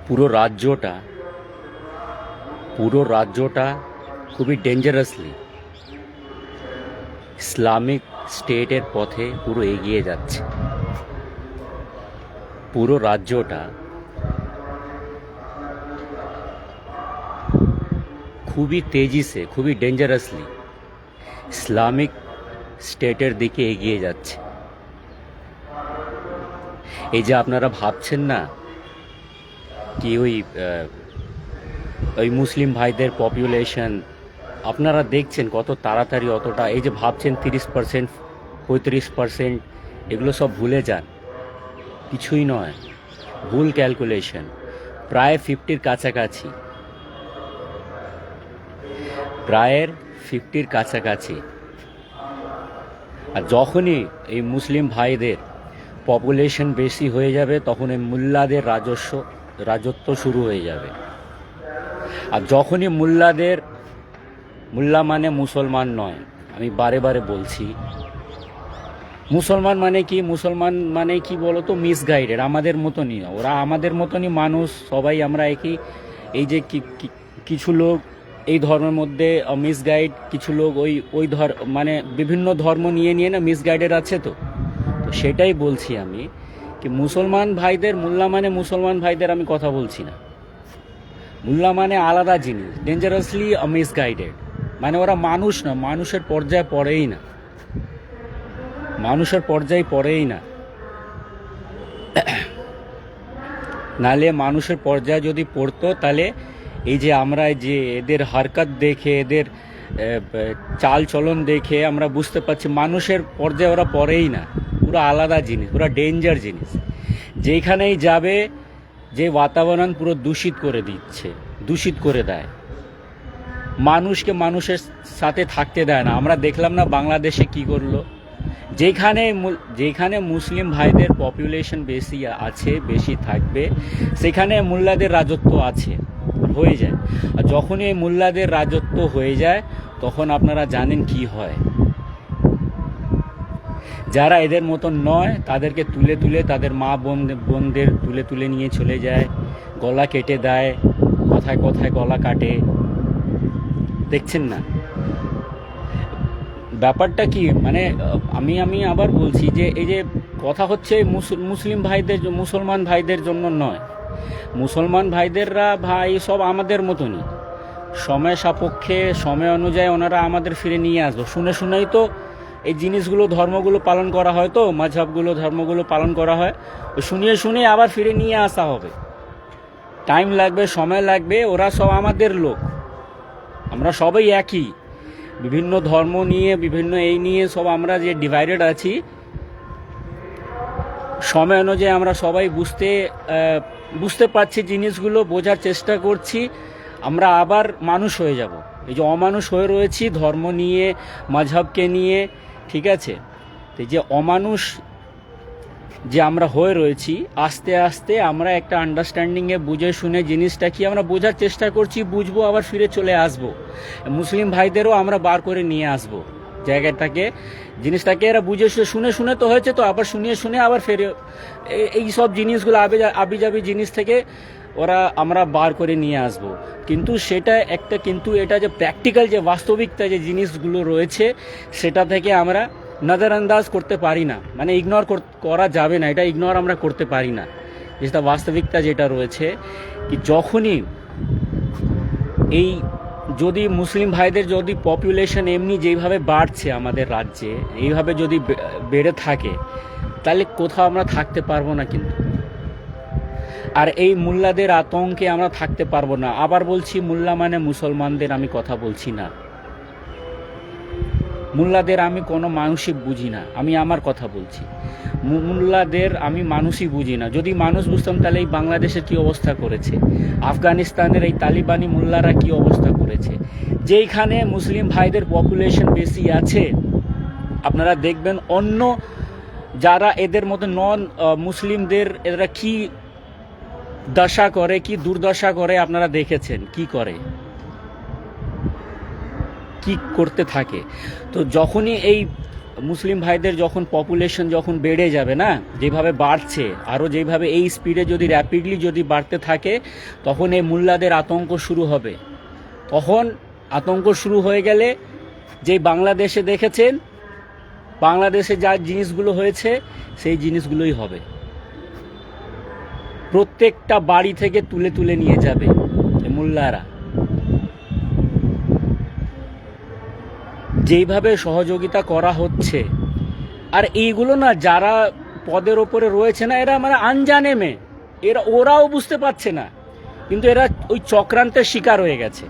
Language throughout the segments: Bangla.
পুরো রাজ্যটা পুরো রাজ্যটা খুবই ডেঞ্জারাসলি ইসলামিক স্টেটের পথে পুরো এগিয়ে যাচ্ছে। পুরো রাজ্যটা খুবই তেজিসে, খুবই ডেঞ্জারাসলি ইসলামিক স্টেটের দিকে এগিয়ে যাচ্ছে। এই যে আপনারা ভাবছেন না কি ওই মুসলিম ভাইদের পপুলেশন, আপনারা দেখছেন কত তাড়াতাড়ি অতটা, এই যে ভাবছেন 30%, 35%, এগুলো সব ভুলে যান। কিছুই নয়, ভুল ক্যালকুলেশন। প্রায় 50-র কাছাকাছি, প্রায় 50-র কাছাকাছি। আর যখনই এই মুসলিম ভাইদের পপুলেশন বেশি হয়ে যাবে, তখন এই মুল্লাদের রাজত্ব শুরু হয়ে যাবে। আর যখনই মুল্লা মানে মুসলমান নয়, আমি বারে বারে বলছি, মুসলমান মানে কি? মুসলমান মানে কি বলতো? মিসগাইডেড, আমাদের মতনই। ওরা আমাদের মতনই মানুষ, সবাই আমরা একই। এই যে কিছু লোক এই ধর্মের মধ্যে মিসগাইড, কিছু লোক ওই মানে বিভিন্ন ধর্ম নিয়ে না মিসগাইডেড আছে। তো সেটাই বলছি আমি, কি মুসলমান ভাইদের, মুল্লা মানে মুসলমান ভাইদের আমি কথা বলছি না। মুল্লা মানে আলাদা জিনিস, ডেঞ্জারাসলি মিসগাইডেড। মানে ওরা মানুষ না, মানুষের পর্যায়ে পড়েই না, মানুষের পর্যায়ে পড়েই না। নালে মানুষের পর্যায়ে যদি পড়তো, তাহলে এই যে আমরা যে এদের হারকাত দেখে, এদের চাল চলন দেখে আমরা বুঝতে পারছি মানুষের পর্যায়ে ওরা পড়েই না। পুরো আলাদা জিনিস, পুরো ডেঞ্জার জিনিস। যেখানেই যাবে, যে বাতাবরণ পুরো দূষিত করে দিচ্ছে, দূষিত করে দেয়, মানুষকে মানুষের সাথে থাকতে দেয় না। আমরা দেখলাম না বাংলাদেশে কি করলো? যেখানে মুসলিম ভাইদের পপুলেশন বেশি আছে, বেশি থাকবে, সেখানে মুল্লাদের রাজত্ব আছে, হয়ে যায়। আর যখনই এই মুল্লাদের রাজত্ব হয়ে যায়, তখন আপনারা জানেন কি হয়। যারা এদের মতন নয়, তাদেরকে তুলে তাদের মা বোনদের তুলে নিয়ে চলে যায়, গলা কেটে দেয়, কথায় কথায় গলা কাটে। দেখছেন না ব্যাপারটা কি? মানে আমি আবার বলছি যে এই যে কথা হচ্ছে মুসলিম ভাইদের, মুসলমান ভাইদের জন্য নয়। মুসলমান ভাইদেররা ভাই সব আমাদের মতনই, সময় সাপেক্ষে, সময় অনুযায়ী ওনারা আমাদের ফিরে নিয়ে আসবো। শুনেই তো এই জিনিসগুলো, ধর্মগুলো পালন করা হয়, তো মাযহাবগুলো, ধর্মগুলো পালন করা হয়। শুনিয়ে আবার ফিরে নিয়ে আসা হবে। টাইম লাগবে, সময় লাগবে। ওরা সব আমাদের লোক, আমরা সবাই একই। বিভিন্ন ধর্ম নিয়ে, বিভিন্ন এই নিয়ে সব আমরা যে ডিভাইডেড আছি, সময় অনুযায়ী আমরা সবাই বুঝতে পারছি জিনিসগুলো, বোঝার চেষ্টা করছি। আমরা আবার মানুষ হয়ে যাব। এই যে অমানুষ হয়ে রয়েছি ধর্ম নিয়ে, মাযহাবকে নিয়ে, ঠিক আছে? তো যে অমানুষ যে আমরা হয়ে রয়েছি, আস্তে আস্তে আমরা একটা আন্ডারস্ট্যান্ডিংয়ে বুঝে শুনে জিনিসটা কি আমরা বোঝার চেষ্টা করছি, বুঝবো, আবার ফিরে চলে আসব। মুসলিম ভাইদেরও আমরা বার করে নিয়ে আসব জায়গাটাকে, জিনিসটাকে। এরা বুঝে শুনে তো হয়েছে, তো আবার শুনে আবার ফেরে এই সব জিনিসগুলো আবিজাবি জিনিস থেকে আমরা বার করে নিয়ে আসব। কিন্তু এটা যে প্র্যাকটিক্যাল, যে বাস্তবিকতা, যে জিনিসগুলো রয়েছে, সেটা থেকে আমরা নজরআন্দাজ করতে পারি না। মানে ইগনোর করা যাবে না, এটা ইগনোর আমরা করতে পারি না। যেটা বাস্তবিকতা যেটা রয়েছে, কি যখনই যদি মুসলিম ভাইদের যদি পপুলেশন এমনি যেইভাবে বাড়ছে আমাদের রাজ্যে, এইভাবে যদি বেড়ে থাকে, তাহলে কোথাও আমরা থাকতে পারবো না। কিন্তু আর এই মুল্লাদের আতঙ্কে আমরা থাকতে পারবো না। আবার বলছি, মুল্লা মানে মুসলমানদের আমি কথা বলছি না। মুল্লাদের আমি কোনো মানুষই বুঝি না, আমি আমার কথা বলছি। মুল্লাদের আমি মানুষই বুঝি না। যদি মানুষ বুঝতাম, তাহলে এই বাংলাদেশের কি অবস্থা করেছে, আফগানিস্তানের এই তালিবানি মুল্লারা কি অবস্থা করেছে। যেইখানে মুসলিম ভাইদের পপুলেশন বেশি আছে, আপনারা দেখবেন অন্য যারা এদের মতো নন মুসলিমদের, এরা কি দশা করে, কি দুর্দশা করে, আপনারা দেখেছেন কি করে, কি করতে থাকে। তো যখনই এই মুসলিম ভাইদের যখন পপুলেশন যখন বেড়ে যাবে না, যেভাবে বাড়ছে, আরও যেভাবে এই স্পিডে যদি র্যাপিডলি যদি বাড়তে থাকে, তখন এই মোল্লাদের আতঙ্ক শুরু হবে। তখন আতঙ্ক শুরু হয়ে গেলে, যেই বাংলাদেশে দেখেছেন, বাংলাদেশে যা জিনিসগুলো হয়েছে সেই জিনিসগুলোই হবে। প্রত্যেকটা বাড়ি থেকে তুলে তুলে নিয়ে যাবে মোল্লারা। যেইভাবে সহযোগিতা করা হচ্ছে, আর এইগুলো না যারা পদের ওপরে রয়েছে না, এরা মানে আনজানে মেয়ে, ওরাও বুঝতে পারছে না, কিন্তু এরা ওই চক্রান্তের শিকার হয়ে গেছে।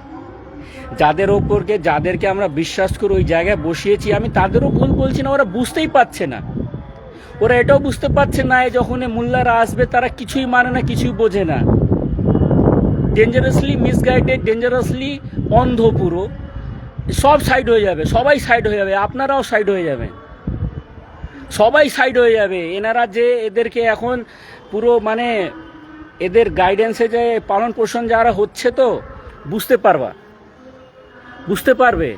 যাদেরকে আমরা বিশ্বাস করে ওই জায়গায় বসিয়েছি, আমি তাদেরও ভুল বলছি না, ওরা বুঝতেই পারছে না। ওরা এটাও বুঝতে পারছে না যখন মোল্লারা আসবে তারা কিছুই মানে না, কিছুই বোঝে না। ডেঞ্জারাসলি মিসগাইডেড, ডেঞ্জারাসলি অন্ধ পুরো। সব সাইড হয়ে যাবে, সবাই সাইড হয়ে যাবে, আপনারাও সাইড হয়ে যাবেন, সবাই সাইড হয়ে যাবে। এনারা যে এদেরকে এখন পুরো মানে এদের গাইডেন্সে যে পালন পোষণ যারা হচ্ছে, তো বুঝতে পারবে,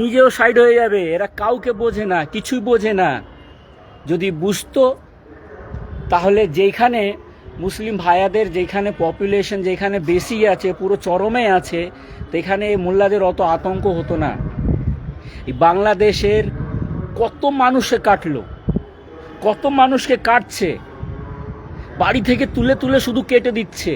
নিজেও সাইড হয়ে যাবে। এরা কাউকে বোঝে না, কিছুই বোঝে না। যদি বুঝতো তাহলে যেখানে মুসলিম ভাইয়াদের যেখানে পপুলেশন যেখানে বেশি আছে, পুরো চরমে আছে, সেখানে মোল্লাদের অত আতঙ্ক হতো না। এই বাংলাদেশের কত মানুষে কাটলো, কত মানুষকে কাটছে, বাড়ি থেকে তুলে তুলে শুধু কেটে দিচ্ছে।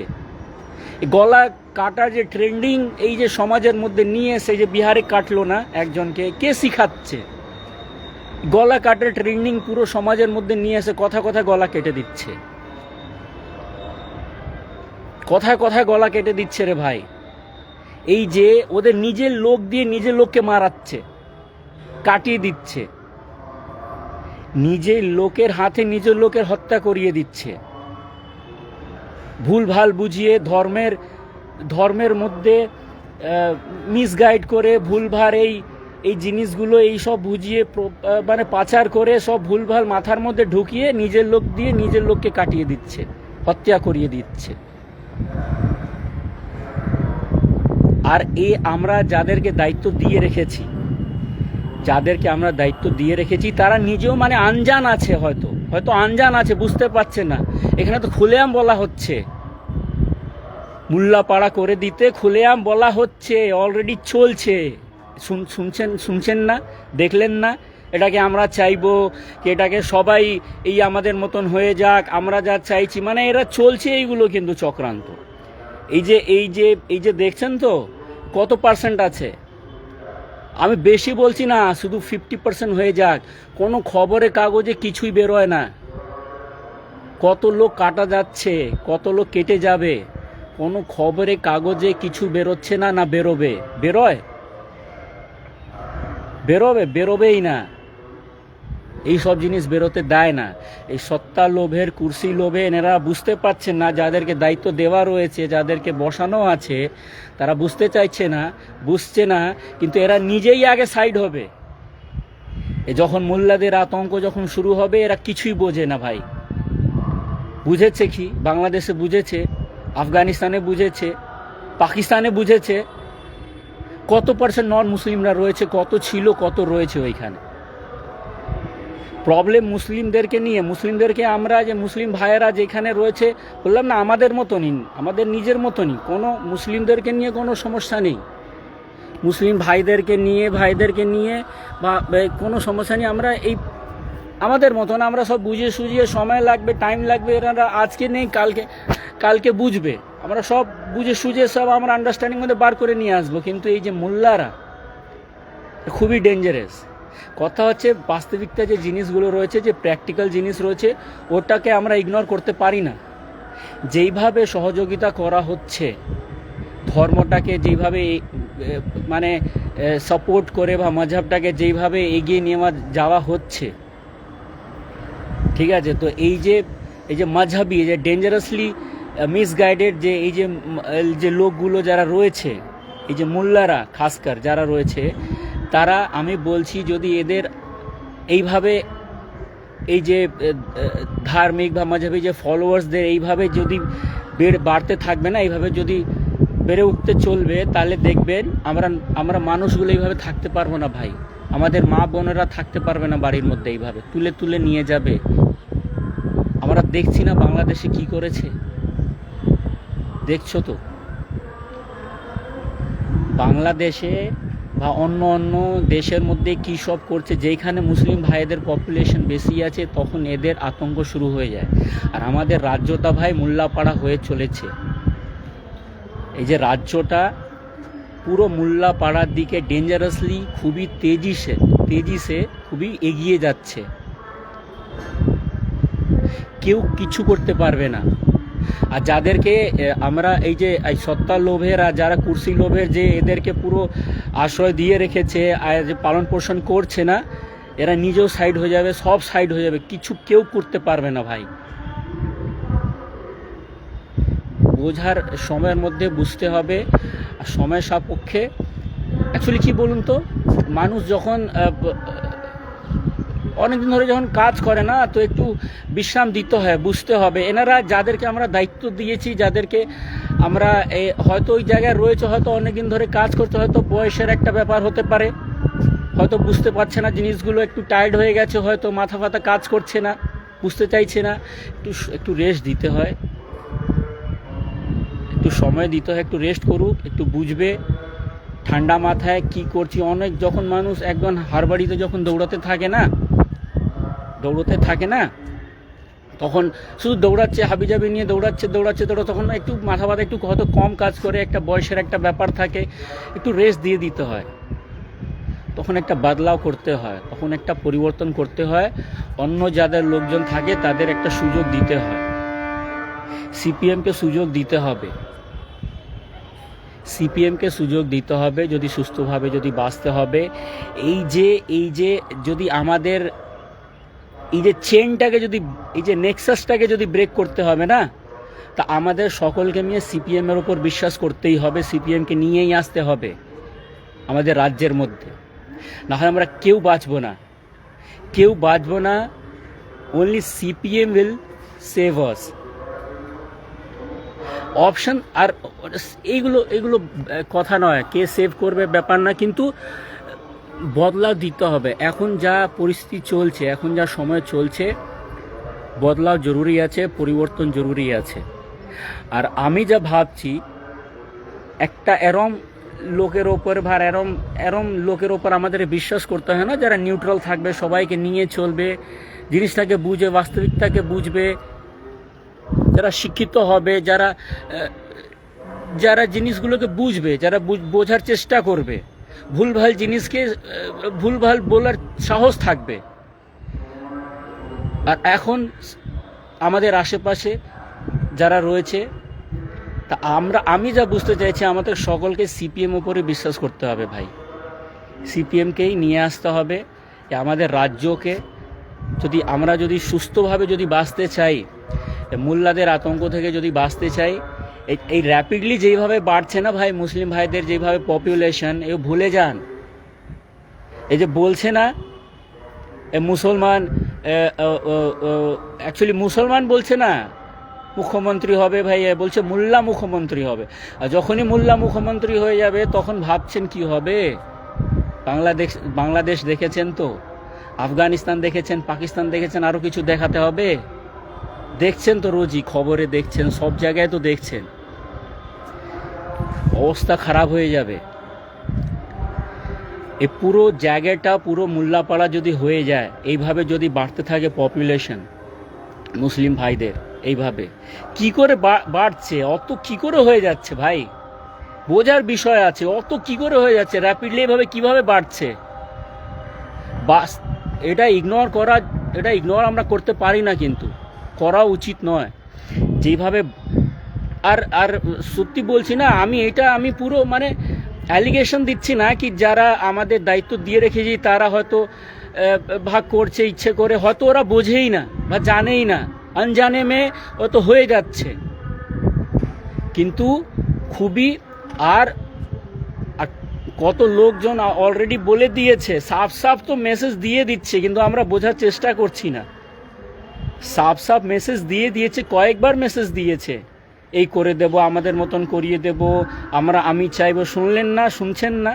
গলা কাটার যে ট্রেন্ডিং এই যে সমাজের মধ্যে নিয়ে এসে যে বিহারে কাটলো না একজনকে, কে শিখাচ্ছে? গলা কাটার ট্রেন্ডিং পুরো সমাজের মধ্যে নিয়ে এসে কথায় কথায় গলা কেটে দিচ্ছে, কথায় কথায় গলা কেটে দিচ্ছে রে ভাই। এই যে ওদের নিজের লোক দিয়ে নিজের লোককে মারাচ্ছে, কাটিয়ে দিচ্ছে, নিজের লোকের হাতে নিজের লোকের হত্যা করিয়ে দিচ্ছে, ভুল ভাল বুঝিয়ে ধর্মের মধ্যে মিসগাইড করে ভুলভাল এই জিনিসগুলো এই সব বুঝিয়ে মানে পাচার করে সব ভুলভাল মাথার মধ্যে ঢুকিয়ে নিজের লোক দিয়ে নিজের লোককে কাটিয়ে দিচ্ছে, হত্যা করিয়ে দিচ্ছে। আর আমরা যাদেরকে দায়িত্ব দিয়ে রেখেছি তারা নিজেও মানে আনজান আছে, হয়তো আনজান আছে, বুঝতে পারছে না। এখানে তো খুলেআম বলা হচ্ছে, মোল্লাপাড়া করে দিতে খুলেআম বলা হচ্ছে, অলরেডি চলছে। শুনছেন না, দেখলেন না? এটাকে আমরা চাইবো কি এটাকে সবাই এই আমাদের মতন হয়ে যাক, আমরা যা চাইছি, মানে এরা চলছে এইগুলো কিন্তু চক্রান্ত। এই যে দেখছেন তো কত পার্সেন্ট আছে, আমি বেশি বলছি না, শুধু 50% হয়ে যাক। কোনো খবরে কাগজে কিছুই বেরোয় না, কত লোক কাটা যাচ্ছে, কত লোক কেটে যাবে, কোনো খবরে কাগজে কিছু বেরোচ্ছে না। না বেরোবেই না। এই সব জিনিস বেরোতে দেয় না। এই সত্তা লোভের, কুর্সি লোভে এনারা বুঝতে পারছেন না, যাদেরকে দায়িত্ব দেওয়া রয়েছে, যাদেরকে বসানো আছে, তারা বুঝছে না, কিন্তু এরা নিজেই আগে সাইড হবে। যখন মোল্লাদের আতঙ্ক যখন শুরু হবে, এরা কিছুই বোঝে না ভাই। বুঝেছে কি? বাংলাদেশে বুঝেছে, আফগানিস্তানে বুঝেছে, পাকিস্তানে বুঝেছে। কত পার্সেন্ট নন মুসলিমরা রয়েছে, কত ছিল, কত রয়েছে ওইখানে। প্রবলেম মুসলিমদেরকে আমরা যে মুসলিম ভাইয়েরা যেখানে রয়েছে, বললাম না, আমাদের নিজের মতনই, কোনো মুসলিমদেরকে নিয়ে কোনো সমস্যা নেই। মুসলিম ভাইদেরকে নিয়ে বা কোনো সমস্যা নেই। আমরা আমাদের মতন আমরা সব বুঝিয়ে সুঝিয়ে, সময় লাগবে, টাইম লাগবে, এরা আজকে নেই কালকে বুঝবে। আমরা সব বুঝে সুঝে সব আমরা আন্ডারস্ট্যান্ডিং মধ্যে বার করে নিয়ে আসবো। কিন্তু এই যে মোল্লারা খুবই ডেঞ্জারাস। কথা হচ্ছে, বাস্তবিকতা যে জিনিসগুলো রয়েছে, যে প্র্যাকটিক্যাল জিনিস রয়েছে, ওটাকে আমরা ইগনোর করতে পারি না। যেইভাবে সহযোগিতা করা হচ্ছে, ধর্মটাকে যেইভাবে মানে সাপোর্ট করে বা মাযহাবটাকে যেইভাবে এগিয়ে নিয়ে যাওয়া হচ্ছে, ঠিক আছে? তো এই যে মাযহাবি, যে ডেঞ্জারাসলি মিসগাইডেড যে লোকগুলো যারা রয়েছে, এই যে মোল্লারা খাসকার যারা রয়েছে, তারা, আমি বলছি, যদি এদের এইভাবে এই যে ধার্মিক বা মাযহাবি যে ফলোয়ার্সদের এইভাবে যদি বাড়তে থাকবে না, এইভাবে যদি বেড়ে উঠতে চলবে, তাহলে দেখবেন আমরা মানুষগুলো এইভাবে থাকতে পারবো না ভাই। আমাদের মা বোনেরা থাকতে পারবে না বাড়ির মধ্যে, এইভাবে তুলে তুলে নিয়ে যাবে। আমরা দেখছি না বাংলাদেশে কি করেছে, দেখছো তো বাংলাদেশে বা অন্য অন্য দেশের মধ্যে কী সব করছে। যেইখানে মুসলিম ভাইদের পপুলেশন বেশি আছে তখন এদের আতঙ্ক শুরু হয়ে যায়। আর আমাদের রাজ্যটা ভাই মোল্লাপাড়া হয়ে চলেছে। এই যে রাজ্যটা পুরো মোল্লাপাড়ার দিকে ডেঞ্জারাসলি খুবই তেজিসে খুবই এগিয়ে যাচ্ছে। কেউ কিছু করতে পারবে না। আর যাদেরকে আমরা এই যে সত্তার লোভের আর যারা কুর্সি লোভের যে এদেরকে পুরো আশ্রয় দিয়ে রেখেছে আর যে পালন পোষণ করছে না, এরা নিজেও সাইড হয়ে যাবে, সব সাইড হয়ে যাবে, কিছু কেউ করতে পারবে না ভাই। বোঝার সময়ের মধ্যে বুঝতে হবে। আর সময় সাপেক্ষে অ্যাকচুয়ালি কী বলুন তো, মানুষ যখন অনেকদিন ধরে যখন কাজ করে না, তো একটু বিশ্রাম দিতে হয়, বুঝতে হবে। এনারা যাদেরকে আমরা দায়িত্ব দিয়েছি, যাদেরকে আমরা হয়তো ওই জায়গায় রয়েছে, হয়তো অনেকদিন ধরে কাজ করতে, হয়তো বয়সের একটা ব্যাপার হতে পারে, হয়তো বুঝতে পারছে না জিনিসগুলো, একটু টায়ার্ড হয়ে গেছে, হয়তো মাথা ফাথা কাজ করছে না, বুঝতে চাইছে না। একটু রেস্ট দিতে হয়, একটু সময় দিতে হয়, একটু রেস্ট করুক, একটু বুঝবে ঠান্ডা মাথায় কি করছি। অনেক যখন মানুষ একজন হাড়বাড়িতে যখন দৌড়াতে থাকে না, তখন শুধু দৌড়াচ্ছে, হাবিজাবি নিয়ে দৌড়াচ্ছে, তখন একটু মাথা ব্যথা একটু হয়তো কম কাজ করে, একটা বয়সের একটা ব্যাপার থাকে, একটু রেস্ট দিয়ে দিতে হয়। তখন একটা বদলাও করতে হয়, তখন একটা পরিবর্তন করতে হয়। অন্য যাদের লোকজন থাকে তাদের একটা সুযোগ দিতে হয়। সিপিএমকে সুযোগ দিতে হবে, যদি সুস্থভাবে যদি বাঁচতে হবে। এই যে যদি আমাদের এই যে চেনটাকে যদি, এই যে নেক্সাসটাকে যদি ব্রেক করতে হবে না, তা আমাদের সকলকে নিয়ে সিপিএমের ওপর বিশ্বাস করতেই হবে, সিপিএমকে নিয়েই আসতে হবে আমাদের রাজ্যের মধ্যে। নাহলে আমরা কেউ বাঁচব না। Only CPM will save us. Option আর এইগুলো কথা নয়, কে সেভ করবে ব্যাপার না, কিন্তু বদলাও দিতে হবে। এখন যা পরিস্থিতি চলছে, এখন যা সময় চলছে, বদলাও জরুরি আছে, পরিবর্তন জরুরি আছে। আর আমি যা ভাবছি, একটা এরম লোকের ওপর আমাদের বিশ্বাস করতে হয় না, যারা নিউট্রাল থাকবে, সবাইকে নিয়ে চলবে, জিনিসটাকে বুঝে, বাস্তবিকতাকে বুঝবে, যারা শিক্ষিত হবে, যারা জিনিসগুলোকে বুঝবে, যারা বোঝার চেষ্টা করবে, ভুলভাল জিনিসকে ভুলভাল বলার সাহস থাকবে। আর এখন আমাদের আশেপাশে যারা রয়েছে, তা আমি যা বুঝতে চাইছি, আমাদের সকলকে সিপিএম উপরে বিশ্বাস করতে হবে ভাই। সিপিএমকেই নিয়ে আসতে হবে। আমাদের রাজ্যকে আমরা যদি সুস্থভাবে যদি বাঁচতে চাই, মোল্লাদের আতঙ্ক থেকে যদি বাঁচতে চাই, এই র্যাপিডলি যেইভাবে বাড়ছে না ভাই, মুসলিম ভাইদের যেভাবে পপুলেশন, ভুলে যান। এই যে বলছে না মুসলমান, অ্যাকচুয়ালি মুসলমান বলছে না মুখ্যমন্ত্রী হবে ভাই, বলছে মোল্লা মুখ্যমন্ত্রী হবে। আর যখনই মোল্লা মুখ্যমন্ত্রী হয়ে যাবে, তখন ভাবছেন কি হবে। বাংলাদেশ দেখেছেন তো, আফগানিস্তান দেখেছেন, পাকিস্তান দেখেছেন, আরও কিছু দেখাতে হবে। দেখছেন তো, রোজই খবরে দেখছেন, সব জায়গায় তো দেখছেন। অবস্থা খারাপ হয়ে যাবে। এই পুরো জায়গাটা, পুরো মোল্লাপাড়া যদি হয়ে যায়, এইভাবে যদি বাড়তে থাকে পপুলেশন মুসলিম ভাইদের, এইভাবে কি করে বাড়ছে, অত কি করে হয়ে যাচ্ছে ভাই, বোঝার বিষয় আছে। অত কি করে হয়ে যাচ্ছে র্যাপিডলি, এভাবে কিভাবে বাড়ছে। এটা ইগনোর আমরা করতে পারি না, কিন্তু করা উচিত নয় যেভাবে। আর সত্যি বলছি না, আমি পুরো অ্যালিগেশন দিচ্ছি না, কি যারা আমাদের দায়িত্ব দিয়ে রেখেছি তারা হয়তো ভাগ করছে ইচ্ছে করে, হয়তো ওরা বোঝেই না বা জানেই না, আনজানে মেয়ে হয়তো হয়ে যাচ্ছে। কিন্তু খুবই আর কত লোকজন অলরেডি বলে দিয়েছে, সাফ তো মেসেজ দিয়ে দিচ্ছে, কিন্তু আমরা বোঝার চেষ্টা করছি না। সাফ মেসেজ দিয়ে দিয়েছে, কয়েকবার মেসেজ দিয়েছে, এই করে দেব, আমাদের মতন করিয়ে দেব, আমি চাইবো। শুনছেন না।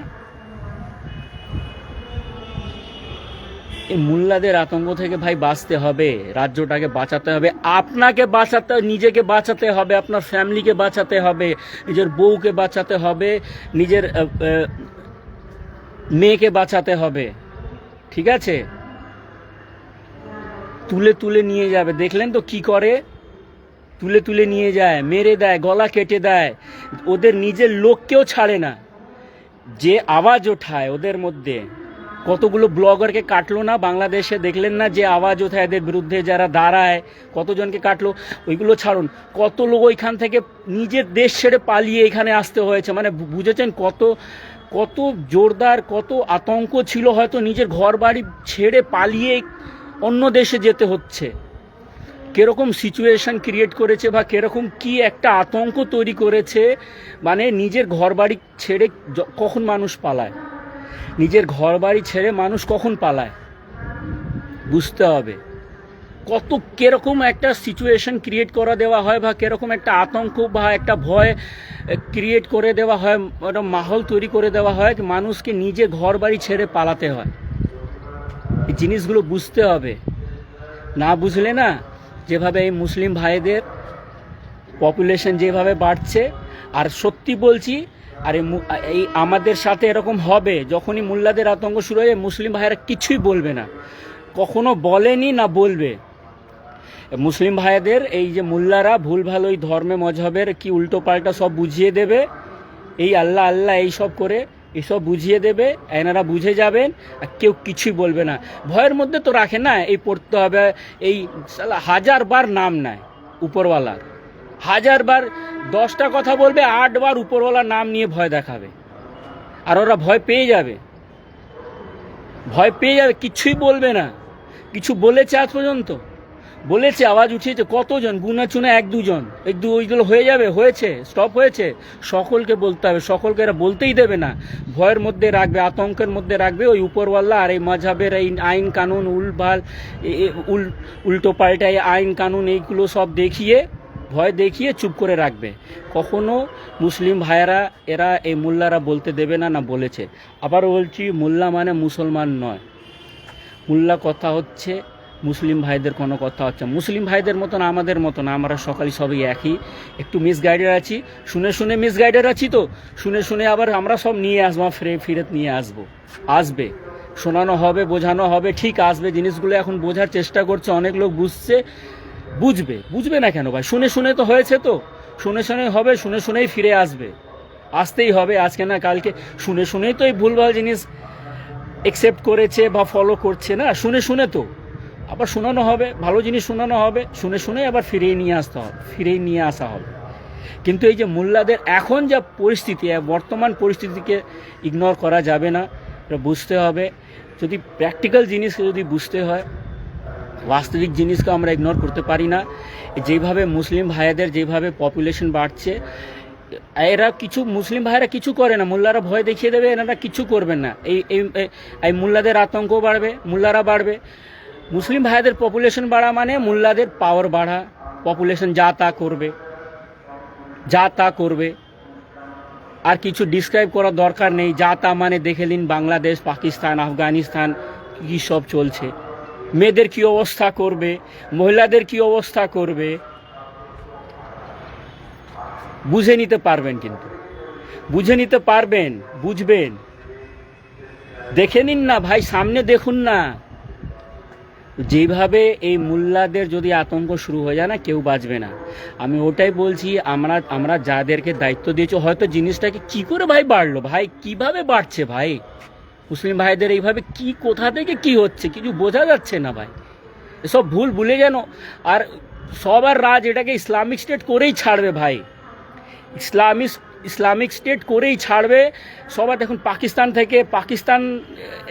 এই মোল্লাদের আতঙ্ক থেকে ভাই বাঁচতে হবে, রাজ্যটাকে বাঁচাতে হবে, আপনাকে বাঁচাতে, নিজেকে বাঁচাতে হবে, আপনার ফ্যামিলিকে বাঁচাতে হবে, নিজের বউকে বাঁচাতে হবে, নিজের মেয়েকে বাঁচাতে হবে। ঠিক আছে? তুলে তুলে নিয়ে যাবে, দেখলেন তো কি করে, তুলে তুলে নিয়ে যায়, মেরে দেয়, গলা কেটে দেয়, ওদের নিজের লোককেও ছাড়ে না। যে আওয়াজ ওঠায় ওদের মধ্যে, কতগুলো ব্লগারকে কাটলো না বাংলাদেশে, দেখলেন না? যে আওয়াজ ওঠায় এদের বিরুদ্ধে, যারা দাঁড়ায়, কতজনকে কাটলো। ওইগুলো ছাড়ুন, কত লোক ওইখান থেকে নিজের দেশ ছেড়ে পালিয়ে এখানে আসতে হয়েছে। মানে বুঝেছেন কত কত জোরদার, কত আতঙ্ক ছিল, হয়তো নিজের ঘর বাড়ি ছেড়ে পালিয়ে অন্য দেশে যেতে হচ্ছে। কিরকম সিচুয়েশন ক্রিয়েট করেছে বা কিরকম কি একটা আতঙ্ক তৈরি করেছে। মানে নিজের ঘর বাড়ি ছেড়ে কখন মানুষ পালায়, নিজের ঘর বাড়ি ছেড়ে মানুষ কখন পালায়, বুঝতে হবে। কত কিরকম একটা সিচুয়েশন ক্রিয়েট করে দেওয়া হয়, বা কিরকম একটা আতঙ্ক বা একটা ভয় ক্রিয়েট করে দেওয়া হয়, একটা মাহল তৈরি করে দেওয়া হয়, মানুষকে নিজে ঘর বাড়ি ছেড়ে পালাতে হয়। এই জিনিসগুলো বুঝতে হবে, না বুঝলে না, যেভাবে এই মুসলিম ভাইদের পপুলেশন যেভাবে বাড়ছে, আর সত্যি বলছি, আর এই আমাদের সাথে এরকম হবে, যখনই মোল্লাদের আতঙ্ক শুরু হয়ে, মুসলিম ভাইয়েরা কিছুই বলবে না, কখনো বলেনি না বলবে। মুসলিম ভাইদের এই যে মোল্লারা ভুলভাল ওই ধর্মে মজহবের কি উল্টো পাল্টা সব বুঝিয়ে দেবে, এই আল্লাহ আল্লাহ এই সব করে এসব বুঝিয়ে দেবে, এনারা বুঝে যাবেন, আর কেউ কিছুই বলবে না। ভয়ের মধ্যে তো রাখে না, এই পড়তে হবে, এই 1000 বার নাম নেয় উপরওয়ালার, 1000 বার 10টা কথা বলবে, 8 বার উপরওয়ালার নাম নিয়ে ভয় দেখাবে, আর ওরা ভয় পেয়ে যাবে, ভয় পেয়ে যাবে, কিছুই বলবে না। কিছু বলেছে আজ পর্যন্ত? বলেছে, আওয়াজ উঠিয়েছে কতজন? গুনা চুনা 1-2 জন, ওইগুলো হয়ে যাবে, হয়েছে, স্টপ হয়েছে? সকলকে বলতে হবে, সকলকে এরা বলতেই দেবে না, ভয়ের মধ্যে রাখবে, আতঙ্কের মধ্যে রাখবে। ওই উপরওয়ালা আর এই মাঝহাবের এই আইন কানুন উল্টো পাল্টা এই আইন কানুন এইগুলো সব দেখিয়ে, ভয় দেখিয়ে চুপ করে রাখবে। কখনো মুসলিম ভাইয়েরা এরা এই মোল্লারা বলতে দেবে না, না বলেছে। আবার বলছি, মোল্লা মানে মুসলমান নয়, মোল্লা কথা হচ্ছে মুসলিম ভাইদের কোনো কথা হচ্ছে, মুসলিম ভাইদের মতন আমাদের মতন, আমরা সকালে সবই একই, একটু মিসগাইডেড আছি, শুনে মিসগাইডেড আছি, তো শুনে আবার আমরা সব নিয়ে আসবো, ফিরত নিয়ে আসবে, শোনানো হবে, বোঝানো হবে, ঠিক আসবে। জিনিসগুলো এখন বোঝার চেষ্টা করছে, অনেক লোক বুঝবে না কেন ভাই? শুনে তো হয়েছে, তো শুনে হবে, শুনেই ফিরে আসতেই হবে, আজকে না কালকে। শুনেই তো এই ভুলভাল জিনিস অ্যাকসেপ্ট করেছে বা ফলো করছে না, শুনে তো আবার শোনানো হবে, ভালো জিনিস শোনানো হবে, শুনে আবার ফিরিয়ে নিয়ে আসা হবে। কিন্তু এই যে মোল্লাদের এখন যা পরিস্থিতি, বর্তমান পরিস্থিতিকে ইগনোর করা যাবে না, এটা বুঝতে হবে। যদি প্র্যাকটিক্যাল জিনিসকে যদি বুঝতে হয়, বাস্তবিক জিনিসকে আমরা ইগনোর করতে পারি না। যেভাবে মুসলিম ভাইদের যেভাবে পপুলেশন বাড়ছে, এরা কিছু মুসলিম ভাইরা কিছু করে না, মোল্লারা ভয় দেখিয়ে দেবে, এনারা কিছু করবেন না। এই মোল্লাদের আতঙ্ক বাড়বে, মোল্লারা বাড়বে। মুসলিম ভাইদের পপুলেশন বাড়া মানে মোল্লাদের পাওয়ার বাড়া, পপুলেশন যা তা করবে। আর কিছু ডিসক্রাইব করার দরকার নেই, যা তা মানে দেখে নিন বাংলাদেশ, পাকিস্তান, আফগানিস্তান কী সব চলছে। মেয়েদের কি অবস্থা করবে, মহিলাদের কি অবস্থা করবে, বুঝে নিতে পারবেন, কিন্তু বুঝবেন। দেখে নিন না ভাই, সামনে দেখুন না। যেভাবে এই মোল্লাদের যদি আতঙ্ক শুরু হয়ে যায় না, কেউ বাঁচবে না। আমি ওটাই বলছি, আমরা যাদেরকে দায়িত্ব দিয়েছি, হয়তো জিনিসটাকে কি করে ভাই বাড়লো, ভাই কিভাবে বাড়ছে ভাই, মুসলিম ভাইদের এইভাবে কি, কোথা থেকে কি হচ্ছে কিছু বোঝা যাচ্ছে না ভাই। এসব ভুলে যেন, আর সবার রাজ এটাকে ইসলামিক স্টেট করেই ছাড়বে ভাই, ইসলামিক স্টেট করেই ছাড়বে সবার। দেখুন পাকিস্তান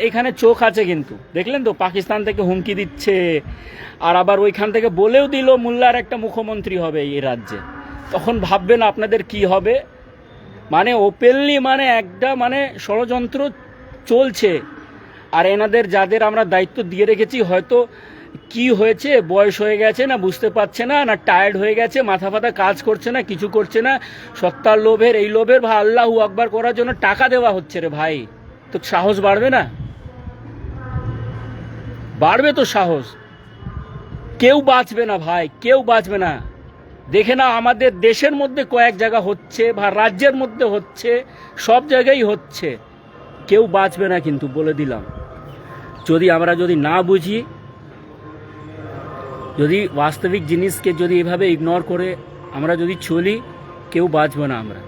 এখানে চোখ আছে, কিন্তু দেখলেন তো পাকিস্তান থেকে হুমকি দিচ্ছে, আর আবার ওইখান থেকে বলেও দিল মোল্লার একটা মুখ্যমন্ত্রী হবে এই রাজ্যে। তখন ভাববেন আপনাদের কি হবে। মানে ওপেনলি, মানে একটা মানে ষড়যন্ত্র চলছে। আর এনাদের যাদের আমরা দায়িত্ব দিয়ে রেখেছি, হয়তো কি হয়েছে, বয়স হয়ে গেছে না, বুঝতে পারছে না, না টায়ার্ড হয়ে গেছে, মাথা ফাতা কাজ করছে না, কিছু করছে না, সত্তার লোভের, এই লোভের বা আল্লাহু আকবার করার জন্য টাকা দেওয়া হচ্ছে রে ভাই, তো সাহস বাড়বে না? বাড়বে তো সাহস। কেউ বাঁচবে না ভাই, কেউ বাঁচবে না। দেখে না আমাদের দেশের মধ্যে কয়েক জায়গা হচ্ছে বা রাজ্যের মধ্যে হচ্ছে, সব জায়গায় হচ্ছে। কেউ বাঁচবে না কিন্তু, বলে দিলাম। যদি আমরা না বুঝি, যদি বাস্তবিক জিনিসকে যদি এভাবে ইগনোর করে আমরা যদি চলি, কেউ বাঁচবে না আমরা।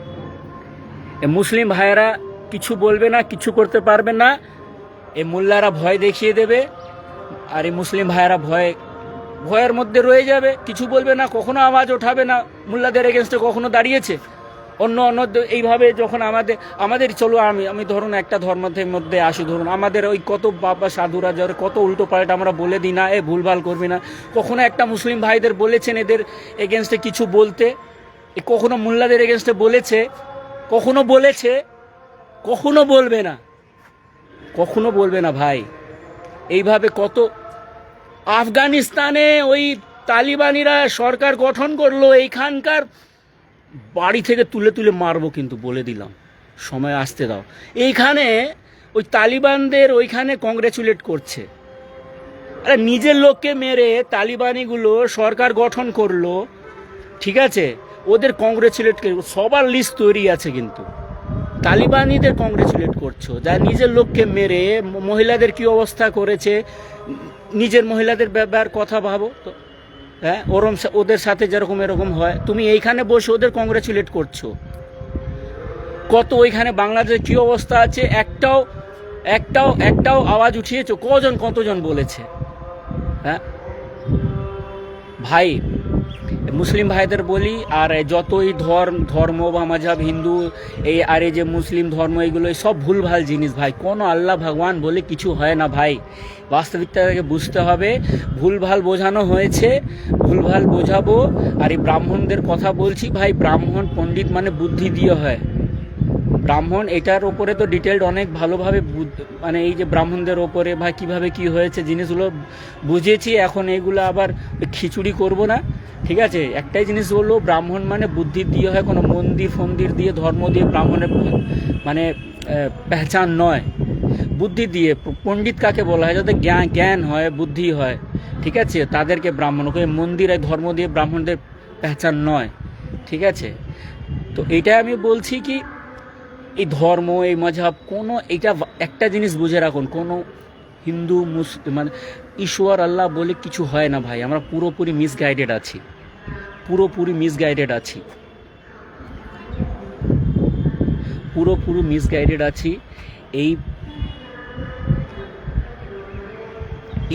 মুসলিম ভাইয়েরা কিছু বলবে না, কিছু করতে পারবে না। এই মোল্লারা ভয় দেখিয়ে দেবে, আর এই মুসলিম ভাইয়েরা ভয়ের মধ্যে রয়ে যাবে, কিছু বলবে না, কখনো আওয়াজ ওঠাবে না। মোল্লাদের এগেনস্টে কখনো দাঁড়িয়েছে? অন্য এইভাবে যখন আমাদের চলো আমি ধরুন একটা ধর্মের মধ্যে আসি, ধরুন আমাদের ওই কত বাবা সাধুরা যারা কত উল্টো পাল্টা আমরা বলে দিই না, ভুলভাল করবি না। কখনো একটা মুসলিম ভাইদের বলেছেন এদের এগেনস্টে কিছু বলতে? কখনো মোল্লাদের এগেনস্টে বলেছে? কখনো বলেছে? কখনো বলবে না, কখনো বলবে না ভাই। এইভাবে কত আফগানিস্তানে ওই তালিবানিরা সরকার গঠন করলো, এইখানকার বাড়ি থেকে তুলে তুলে মারবো কিন্তু, বলে দিলাম, সময় আসতে দাও। এইখানে ওই তালিবানদের ওইখানে কংগ্রেচুলেট করছে। আরে নিজের লোককে মেরে তালিবানিগুলো সরকার গঠন করলো, ঠিক আছে, ওদের কংগ্রেচুলেট, সবার লিস্ট তৈরি আছে কিন্তু। তালিবানিদের কংগ্রেচুলেট করছো, যা নিজের লোককে মেরে মহিলাদের কি অবস্থা করেছে, নিজের মহিলাদের ব্যাপার কথা ভাবো তো। হ্যাঁ, ওদের সাথে যেরকম এরকম হয়, তুমি এইখানে বসে ওদের কংগ্রেচুলেট করছো। কত ওইখানে বাংলাদেশের কি অবস্থা আছে, একটাও আওয়াজ উঠিয়েছো? কতজন বলেছে? হ্যাঁ ভাই, মুসলিম ভাইদের বলি, আর যতই ধর্ম বা মাযহাব হিন্দু আর এই যে মুসলিম ধর্ম, এগুলো সব ভুলভাল জিনিস ভাই। কোনো আল্লাহ ভগবান বলে কিছু হয় না ভাই। বাস্তবিকতাকে বুঝতে হবে। ভুলভাল বোঝানো হয়েছে, ভুলভাল বোঝাবো। আর এই ব্রাহ্মণদের কথা বলছি ভাই, ব্রাহ্মণ পণ্ডিত মানে বুদ্ধি দিয়ে হয়। ব্রাহ্মণ এটার ওপরে তো ডিটেলড অনেক ভালোভাবে মানে এই যে ব্রাহ্মণদের ওপরে ভাই কীভাবে কি হয়েছে জিনিসগুলো বুঝেছি। এখন এইগুলো আবার খিচুড়ি করব না, ঠিক আছে। একটাই জিনিস বললো, ব্রাহ্মণ মানে বুদ্ধি দিয়ে হয়, কোনো মন্দির দিয়ে ধর্ম দিয়ে ব্রাহ্মণের মানে পেহচান নয়। বুদ্ধি দিয়ে, পণ্ডিত কাকে বলা হয়? যাতে জ্ঞান হয়, বুদ্ধি হয়, ঠিক আছে, তাদেরকে ব্রাহ্মণ। মন্দির আর ধর্ম দিয়ে ব্রাহ্মণদের পেহচান নয়, ঠিক আছে। তো এইটাই আমি বলছি কি, এই ধর্ম, এই মাযহাব, কোনো এটা একটা জিনিস বুঝে রাখুন, কোনো হিন্দু মুসলিম মানে ঈশ্বর আল্লাহ বলে কিছু হয় না ভাই। আমরা পুরোপুরি মিসগাইডেড আছি, পুরোপুরি মিসগাইডেড আছি। এই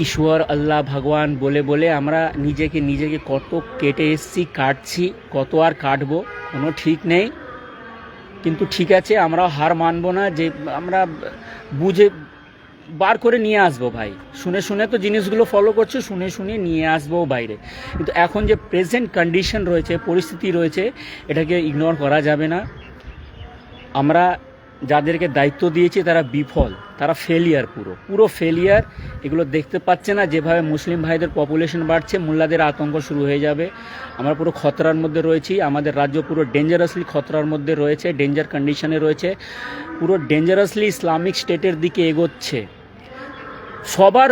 ঈশ্বর আল্লাহ ভগবান বলে আমরা নিজেকে কত কেটে এসছি, কাটছি, কত আর কাটবো, কোনো ঠিক নেই। কিন্তু ঠিক আছে, আমরা হার মানবো না, যে আমরা বুঝে বার করে নিয়ে আসবো ভাই। শুনে তো জিনিসগুলো ফলো করছে, শুনে নিয়ে আসবো বাইরে। কিন্তু এখন যে প্রেজেন্ট কন্ডিশন রয়েছে, পরিস্থিতি রয়েছে, এটাকে ইগনোর করা যাবে না। আমরা যাদেরকে দায়িত্ব দিয়েছি তারা বিফল, তারা ফেলিয়ার, পুরো ফেলিয়ার। এগুলো দেখতে পাচ্ছে না যেভাবে মুসলিম ভাইদের পপুলেশন বাড়ছে, মোল্লাদের আতঙ্ক শুরু হয়ে যাবে। আমরা পুরো খতরার মধ্যে রয়েছি, আমাদের রাজ্য পুরো ডেঞ্জারাসলি খতরার মধ্যে রয়েছে, ডেঞ্জার কন্ডিশনে রয়েছে, পুরো ডেঞ্জারাসলি ইসলামিক স্টেটের দিকে এগোচ্ছে। সবার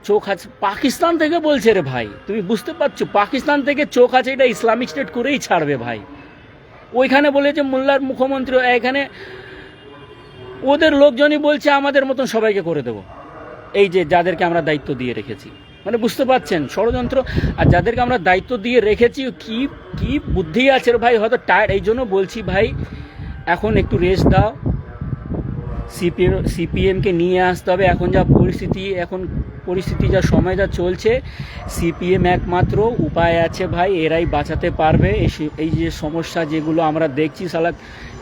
চোখ আছে, পাকিস্তান থেকে বলছে রে ভাই, তুমি বুঝতে পারছো? পাকিস্তান থেকে চোখ আছে, এটা ইসলামিক স্টেট করেই ছাড়বে ভাই। ওইখানে বলেছে মোল্লার মুখ্যমন্ত্রী, এখানে ওদের লোকজনই বলছে আমাদের মতন সবাইকে করে দেব, এই যে যাদেরকে আমরা দায়িত্ব দিয়ে রেখেছি। মানে বুঝতে পারছেন ষড়যন্ত্র। আর যাদেরকে আমরা দায়িত্ব দিয়ে রেখেছি, কি বুদ্ধি আছে ভাই, হয়তো টায়ার্ড। এই জন্য বলছি ভাই, এখন একটু রেস্ট দাও। সিপিএমকে নিয়ে আসতে হবে। এখন পরিস্থিতি যা সময় যা চলছে, সিপিএম একমাত্র উপায় আছে ভাই, এরাই বাঁচাতে পারবে। এই যে সমস্যা যেগুলো আমরা দেখছি, সালা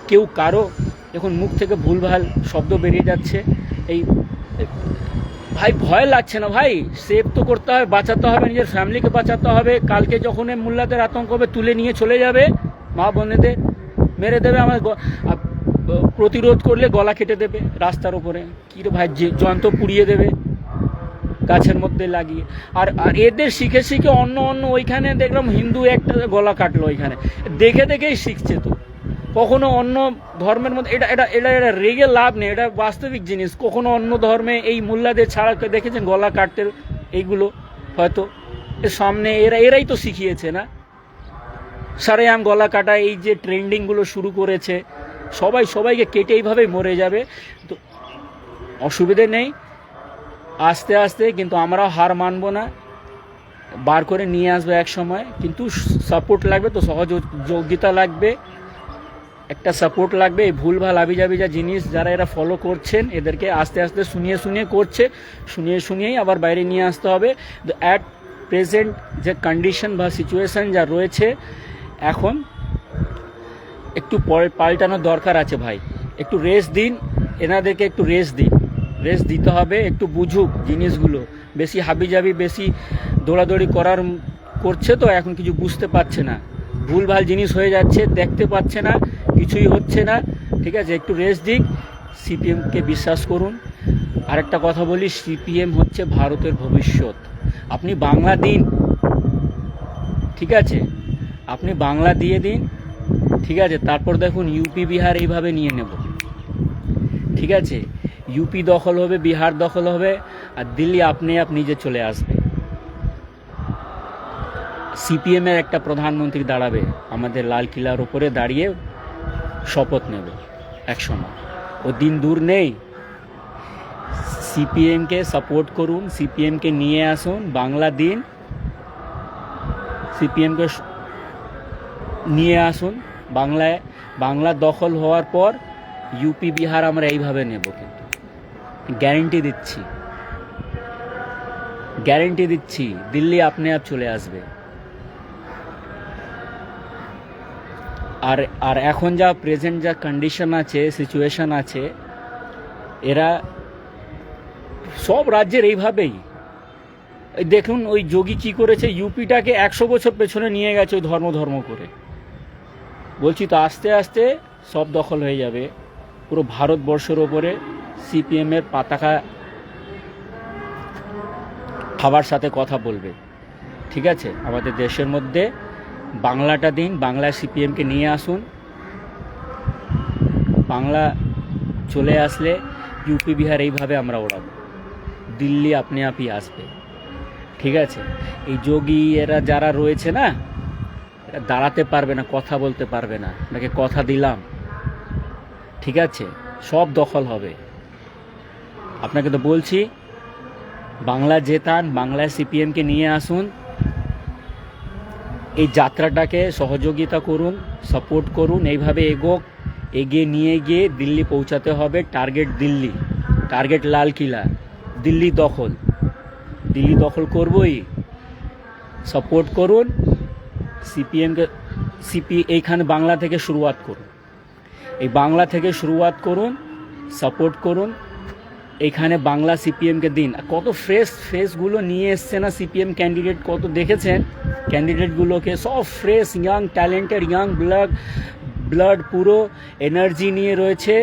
কেউ কারো এখন মুখ থেকে ভুলভাল শব্দ বেরিয়ে যাচ্ছে। এই ভাই ভয় লাগছে না ভাই? সেভ তো করতে হবে, বাঁচাতে হবে, নিজের ফ্যামিলিকে বাঁচাতে হবে। কালকে যখন মোল্লাদের আতঙ্ক হবে, তুলে নিয়ে চলে যাবে, মা বোনেদের মেরে দেবে, আমার প্রতিরোধ করলে গলা কেটে দেবে রাস্তার উপরে, কী রে ভাই, যন্ত্র পুড়িয়ে দেবে গাছের মধ্যে লাগিয়ে। আর এদের শিখে অন্য ওইখানে দেখলাম হিন্দু একটা গলা কাটলো, ওইখানে দেখেই শিখছে। তো কখনো অন্য ধর্মের মধ্যে এটা রেগে লাভ নেই, এটা বাস্তবিক জিনিস। কখনো অন্য ধর্মে এই মোল্লাদের ছাড়া দেখেছেন গলা কাটতে? এইগুলো হয়তো এর সামনে এরাই তো শিখিয়েছে না, সারেআম গলা কাটা এই যে ট্রেন্ডিংগুলো শুরু করেছে, সবাইকে কেটে এইভাবেই মরে যাবে। তো অসুবিধে নেই, আস্তে আস্তে, কিন্তু আমরাও হার মানবো না, বার করে নিয়ে আসবো এক সময়। কিন্তু সাপোর্ট লাগবে, তো সহযোগিতা লাগবে, একটা সাপোর্ট লাগবে। এই ভুলভাল আবিজা জিনিস যারা এরা ফলো করছেন এদেরকে আস্তে আস্তে শুনিয়ে করছে, শুনিয়েই আবার বাইরে নিয়ে আসতে হবে। অ্যাট প্রেজেন্ট যে কন্ডিশন বা সিচুয়েশান যা রয়েছে এখন একটু পাল্টানোর দরকার আছে ভাই। একটু রেস্ট দিন এনাদেরকে, একটু রেস্ট দিতে হবে, একটু বুঝুক জিনিসগুলো। বেশি হাবিজাবি, বেশি দৌড়াদৌড়ি করছে, তো এখন কিছু বুঝতে পারছে না, ভুলভাল জিনিস হয়ে যাচ্ছে, দেখতে পাচ্ছে না, কিছুই হচ্ছে না। ঠিক আছে, একটু রেস্ট দিক, সিপিএমকে বিশ্বাস করুন। আরেকটা কথা বলি, সিপিএম হচ্ছে ভারতের ভবিষ্যৎ। আপনি বাংলা দিন, ঠিক আছে, আপনি বাংলা দিয়ে দিন, ঠিক আছে, তারপর দেখুন ইউপি বিহার এইভাবে নিয়ে নেব, ঠিক আছে। ইউপি দখল হবে, বিহার দখল হবে, আর দিল্লি আপনি নিজে চলে আসবে। সিপিএমের একটা প্রধানমন্ত্রী দাঁড়াবে, আমাদের লাল কিলার ওপরে দাঁড়িয়ে শপথ নেবে একসময়, ও দিন দূর নেই। সিপিএমকে সাপোর্ট করুন, সিপিএমকে নিয়ে আসুন, বাংলা দিন, সিপিএমকে নিয়ে আসুন বাংলা দখল হওয়ার পর ইউপি বিহার আমরা এইভাবে নেব, কিন্তু গ্যারেন্টি দিচ্ছি দিল্লি আপনি চলে আসবে। আর এখন যা প্রেজেন্ট যা কন্ডিশন আছে, সিচুয়েশন আছে, এরা সব রাজ্যের এইভাবেই। দেখুন ওই যোগী কি করেছে, ইউপিটাকে 100 বছর পেছনে নিয়ে গেছে ওই ধর্ম করে। বলছি তো আস্তে আস্তে সব দখল হয়ে যাবে, পুরো ভারতবর্ষের ওপরে সিপিএমের পতাকা খাবার সাথে কথা বলবে, ঠিক আছে। আমাদের দেশের মধ্যে বাংলাটা দিন, বাংলায় সিপিএমকে নিয়ে আসুন, বাংলা চলে আসলে ইউপি বিহার এইভাবে আমরা ওড়াবো, দিল্লি আপনি আসবে, ঠিক আছে। এই যোগী এরা যারা রয়েছে না, এরা দাঁড়াতে পারবে না, কথা বলতে পারবে না, আপনাকে কথা দিলাম, ঠিক আছে, সব দখল হবে। আপনাকে তো বলছি বাংলা জেতান, বাংলায় সিপিএমকে নিয়ে আসুন, এই যাত্রাটাকে সহযোগিতা করুন, সাপোর্ট করুন, এইভাবে এগিয়ে নিয়ে গিয়ে দিল্লি পৌঁছাতে হবে। টার্গেট দিল্লি, টার্গেট লাল কিলা, দিল্লি দখল করবই। সাপোর্ট করুন সিপিএমকে, এইখানে বাংলা থেকে শুরুয়াত করুন, এই বাংলা থেকে শুরুয়াত করুন, সাপোর্ট করুন, এইখানে বাংলা সিপিএমকে দিন। কত ফ্রেশগুলো নিয়ে এসছে না সিপিএম ক্যান্ডিডেট, কত দেখেছেন ক্যান্ডিডেটগুলোকে, সব fresh, young, talented, young blood, পুরো এনার্জি নিয়ে রয়েছে।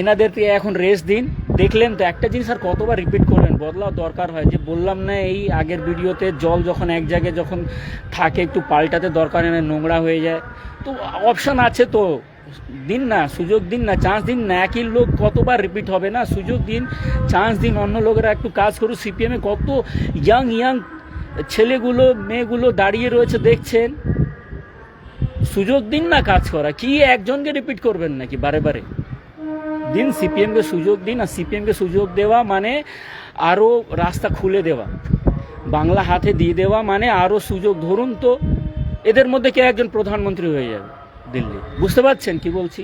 এনাদেরকে এখন রেস্ট দিন। দেখলেন তো একটা জিনিস আর কতবার রিপিট করবেন, বদলাও দরকার হয়। যে বললাম না এই আগের ভিডিওতে, জল যখন এক জায়গায় যখন থাকে একটু পাল্টাতে দরকার, এনে নোংরা হয়ে যায়। তো অপশান আছে, তো দিন না, সুযোগ দিন না, চান্স দিন না। একই লোক কতবার রিপিট হবে না, সুযোগ দিন, চান্স দিন, অন্য লোকেরা একটু কাজ করুন। সিপিএমে কত ইয়াং ছেলেগুলো মেয়েগুলো দাঁড়িয়ে রয়েছে দেখছেন, সুযোগ দিন না কাজ করা। কি একজনকে রিপিট করবেন নাকি বারে দিন? সিপিএমকে সুযোগ দিন। আর সিপিএমকে সুযোগ দেওয়া মানে আরও রাস্তা খুলে দেওয়া, বাংলা হাতে দিয়ে দেওয়া মানে আরও সুযোগ। ধরুন তো এদের মধ্যে কে একজন প্রধানমন্ত্রী হয়ে যাবে দিল্লি, বুঝতে পারছেন কি বলছি?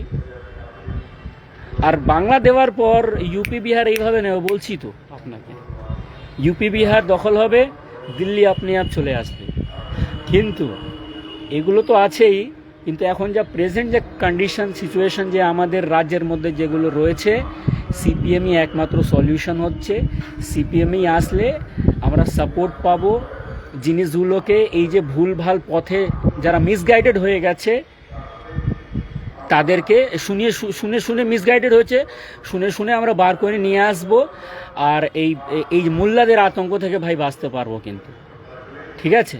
আর বাংলা দেওয়ার পর ইউপি বিহার এইভাবে নেব, বলছি তো আপনাকে, ইউপি বিহার দখল হবে, দিল্লি আপনি চলে আসবে। কিন্তু এগুলো তো আছেই, কিন্তু এখন যা প্রেজেন্ট যে কন্ডিশন সিচুয়েশন যে আমাদের রাজ্যের মধ্যে যেগুলো রয়েছে, সিপিএমই একমাত্র সলিউশন হচ্ছে। সিপিএমই আসলে আমরা সাপোর্ট পাবো জিনিসগুলোকে। এই যে ভুলভাল পথে যারা মিসগাইডেড হয়ে গেছে তাদেরকে শুনে মিসগাইডেড হয়েছে, শুনে আমরা বার করে নিয়ে আসব। আর এই মোল্লাদের আতঙ্ক থেকে ভাই বাঁচতে পারবো কিন্তু, ঠিক আছে।